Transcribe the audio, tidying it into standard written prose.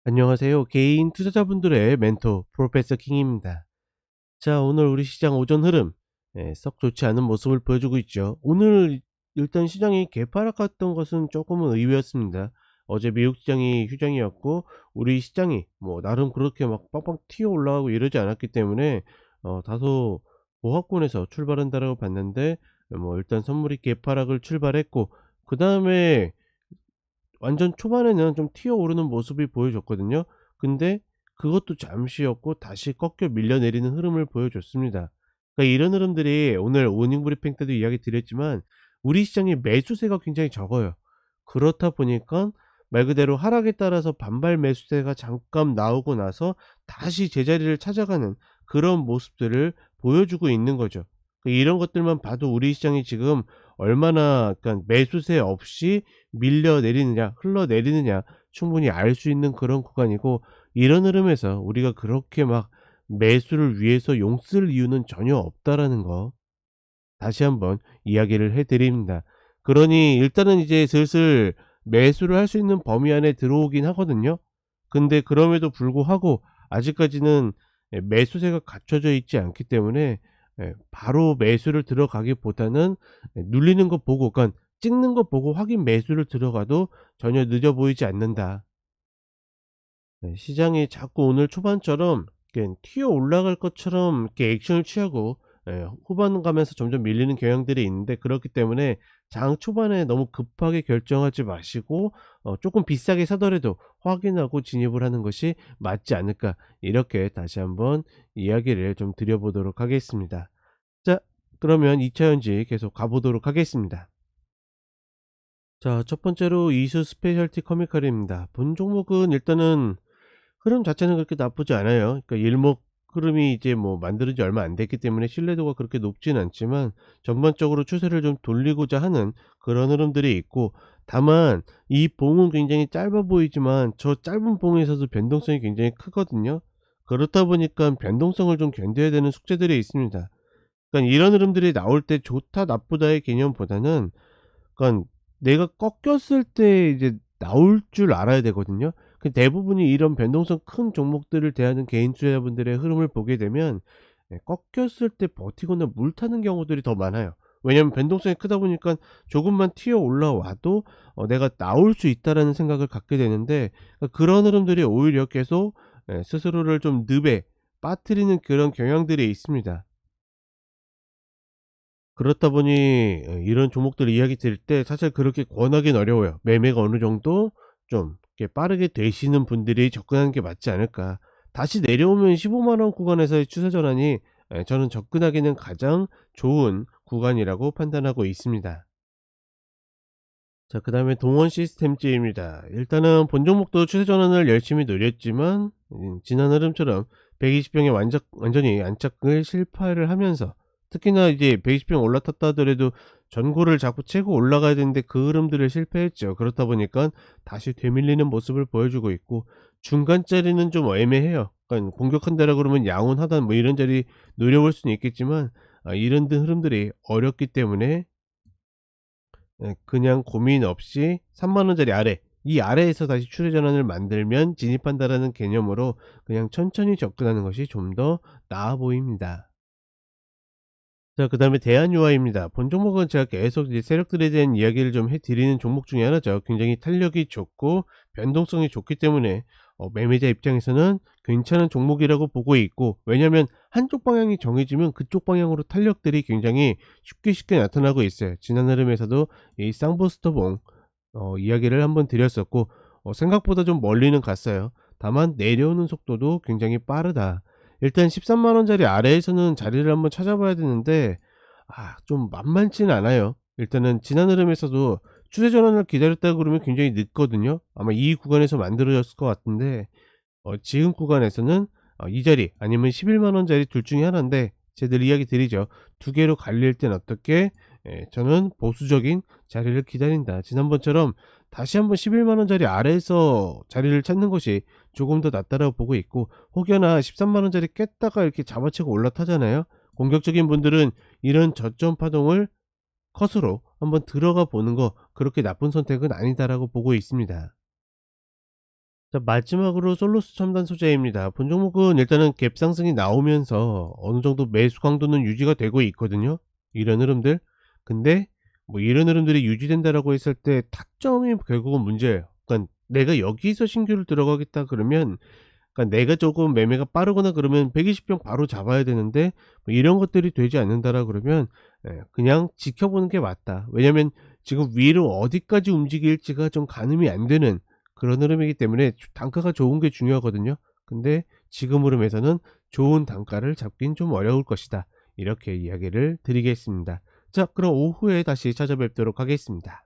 안녕하세요. 개인 투자자분들의 멘토 프로페서 킹입니다. 자, 오늘 우리 시장 오전 흐름 썩 좋지 않은 모습을 보여주고 있죠. 오늘 일단 시장이 개파락했던 것은 조금은 의외였습니다. 어제 미국 시장이 휴장이었고 우리 시장이 뭐 나름 그렇게 막 빵빵 튀어 올라가고 이러지 않았기 때문에 다소 보합권에서 출발한다라고 봤는데, 뭐 일단 선물이 개파락을 출발했고 그 다음에 완전 초반에는 좀 튀어오르는 모습이 보여줬거든요. 근데 그것도 잠시였고 다시 꺾여 밀려내리는 흐름을 보여줬습니다. 그러니까 이런 흐름들이 오늘 모닝 브리핑 때도 이야기 드렸지만 우리 시장의 매수세가 굉장히 적어요. 그렇다 보니까 말 그대로 하락에 따라서 반발 매수세가 잠깐 나오고 나서 다시 제자리를 찾아가는 그런 모습들을 보여주고 있는 거죠. 이런 것들만 봐도 우리 시장이 지금 얼마나 그러니까 매수세 없이 밀려내리느냐 흘러내리느냐 충분히 알 수 있는 그런 구간이고, 이런 흐름에서 우리가 그렇게 막 매수를 위해서 용 쓸 이유는 전혀 없다라는 거 다시 한번 이야기를 해 드립니다. 그러니 일단은 이제 슬슬 매수를 할 수 있는 범위 안에 들어오긴 하거든요. 근데 그럼에도 불구하고 아직까지는 매수세가 갖춰져 있지 않기 때문에 바로 매수를 들어가기보다는 눌리는 거 보고, 그러니까 찍는 거 보고 확인 매수를 들어가도 전혀 늦어 보이지 않는다. 시장이 자꾸 오늘 초반처럼 이렇게 튀어 올라갈 것처럼 이렇게 액션을 취하고 후반 가면서 점점 밀리는 경향들이 있는데, 그렇기 때문에 장 초반에 너무 급하게 결정하지 마시고 조금 비싸게 사더라도 확인하고 진입을 하는 것이 맞지 않을까, 이렇게 다시 한번 이야기를 좀 드려 보도록 하겠습니다. 자, 그러면 2차 전지 계속 가보도록 하겠습니다. 자, 첫 번째로 이수 스페셜티 커미칼입니다. 본 종목은 일단은 흐름 자체는 그렇게 나쁘지 않아요. 그러니까 일목 흐름이 이제 뭐 만들어진 지 얼마 안 됐기 때문에 신뢰도가 그렇게 높진 않지만 전반적으로 추세를 좀 돌리고자 하는 그런 흐름들이 있고, 다만 이 봉은 굉장히 짧아 보이지만 저 짧은 봉에서도 변동성이 굉장히 크거든요. 그렇다 보니까 변동성을 좀 견뎌야 되는 숙제들이 있습니다. 그러니까 이런 흐름들이 나올 때 좋다 나쁘다의 개념보다는, 그러니까 내가 꺾였을 때 이제 나올 줄 알아야 되거든요. 대부분이 이런 변동성 큰 종목들을 대하는 개인 투자자분들의 흐름을 보게 되면 꺾였을 때 버티거나 물타는 경우들이 더 많아요. 왜냐하면 변동성이 크다 보니까 조금만 튀어 올라와도 내가 나올 수 있다라는 생각을 갖게 되는데, 그런 흐름들이 오히려 계속 스스로를 좀 늪에 빠뜨리는 그런 경향들이 있습니다. 그렇다 보니 이런 종목들 이야기 드릴 때 사실 그렇게 권하긴 어려워요. 매매가 어느 정도 좀 이렇게 빠르게 되시는 분들이 접근하는 게 맞지 않을까. 다시 내려오면 15만 원 구간에서의 추세 전환이 저는 접근하기는 가장 좋은 구간이라고 판단하고 있습니다. 자, 그다음에 동원 시스템즈입니다. 일단은 본 종목도 추세 전환을 열심히 노렸지만 지난 흐름처럼 120병에 완전히 안착을 실패를 하면서, 특히나 이제 120병 올라탔다 하더라도 전고를 자꾸 채고 올라가야 되는데 그 흐름들을 실패했죠. 그렇다 보니까 다시 되밀리는 모습을 보여주고 있고, 중간 자리는 좀 애매해요. 그러니까 공격한다라 그러면 양훈 하단 뭐 이런 자리 노려볼 수는 있겠지만 이런 등 흐름들이 어렵기 때문에 그냥 고민 없이 3만 원짜리 아래, 이 아래에서 다시 추세 전환을 만들면 진입한다라는 개념으로 그냥 천천히 접근하는 것이 좀 더 나아 보입니다. 자, 그다음에 대한유아입니다. 본 종목은 제가 계속 이제 세력들에 대한 이야기를 좀 해 드리는 종목 중에 하나죠. 굉장히 탄력이 좋고 변동성이 좋기 때문에 매매자 입장에서는 괜찮은 종목이라고 보고 있고, 왜냐하면 한쪽 방향이 정해지면 그쪽 방향으로 탄력들이 굉장히 쉽게 나타나고 있어요. 지난 흐름에서도 이 쌍부스터봉 이야기를 한번 드렸었고 생각보다 좀 멀리는 갔어요. 다만 내려오는 속도도 굉장히 빠르다. 일단 13만 원짜리 아래에서는 자리를 한번 찾아봐야 되는데 좀 만만치는 않아요. 일단은 지난 흐름에서도 추세 전환을 기다렸다 그러면 굉장히 늦거든요. 아마 이 구간에서 만들어졌을 것 같은데 지금 구간에서는 이 자리 아니면 11만 원짜리 둘 중에 하나인데, 제들 이야기 드리죠. 두 개로 갈릴 땐 어떻게 저는 보수적인 자리를 기다린다. 지난번처럼 다시 한번 11만 원짜리 아래에서 자리를 찾는 것이 조금 더 낫다라고 보고 있고, 혹여나 13만 원짜리 깼다가 이렇게 잡아치고 올라타잖아요. 공격적인 분들은 이런 저점 파동을 컷으로 한번 들어가 보는 거 그렇게 나쁜 선택은 아니다라고 보고 있습니다. 자, 마지막으로 솔로스 첨단 소재입니다. 본 종목은 일단은 갭 상승이 나오면서 어느 정도 매수 강도는 유지가 되고 있거든요. 이런 흐름들. 근데 뭐 이런 흐름들이 유지된다라고 했을 때 타점이 결국은 문제예요. 그러니까 내가 여기서 신규를 들어가겠다 그러면, 그러니까 내가 조금 매매가 빠르거나 그러면 120평 바로 잡아야 되는데 뭐 이런 것들이 되지 않는다라 그러면 그냥 지켜보는 게 맞다. 왜냐면 지금 위로 어디까지 움직일지가 좀 가늠이 안 되는 그런 흐름이기 때문에 단가가 좋은 게 중요하거든요. 근데 지금 흐름에서는 좋은 단가를 잡긴 좀 어려울 것이다. 이렇게 이야기를 드리겠습니다. 자, 그럼 오후에 다시 찾아뵙도록 하겠습니다.